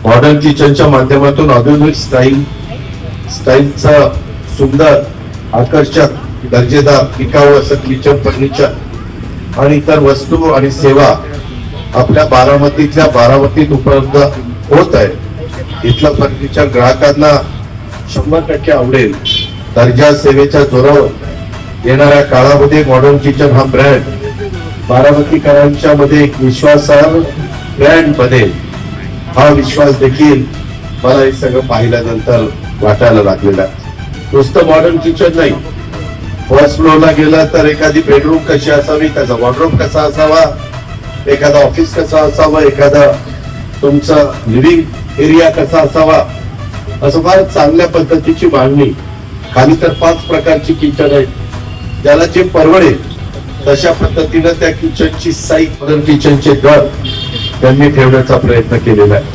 Modern किचनच्या माध्यमातून आधुनिक स्टाईलचा सुंदर आकर्षक दर्जेदार टिकाऊ असं किचन फर्निचर आणि इतर वस्तू आणि सेवा आपल्या बारामतीत उपलब्ध होत आहे। इथलं फर्निचर ग्राहकांना 100% आवडेल। दर्जा सेवेच्या जोरावर येणाऱ्या काळामध्ये मॉडर्न किचन हा ब्रँड बारामतीकरांच्या मध्ये एक विश्वासार्ह ब्रँड बनेल। हा विश्वास देखील मला हे सगळं पाहिल्यानंतर वाटायला लागलेला आहे। नुसतं मॉडर्न किचन नाही, फर्स्ट फ्लोअरला गेला तर एखादी बेडरूम कशी असावी, त्याचा वॉर्डरोब कसा असावा, एखादा ऑफिस कसा असावा, एखादा तुमचा लिव्हिंग एरिया कसा असावा, असं फार चांगल्या पद्धतीची मांडणी। खाली तर 5 प्रकारची किचन आहे, ज्याला जे परवडेल तशा पद्धतीनं त्या किचनची साईज, मॉडर्न किचनचे दर त्यांनी ठेवण्याचा प्रयत्न केलेला आहे।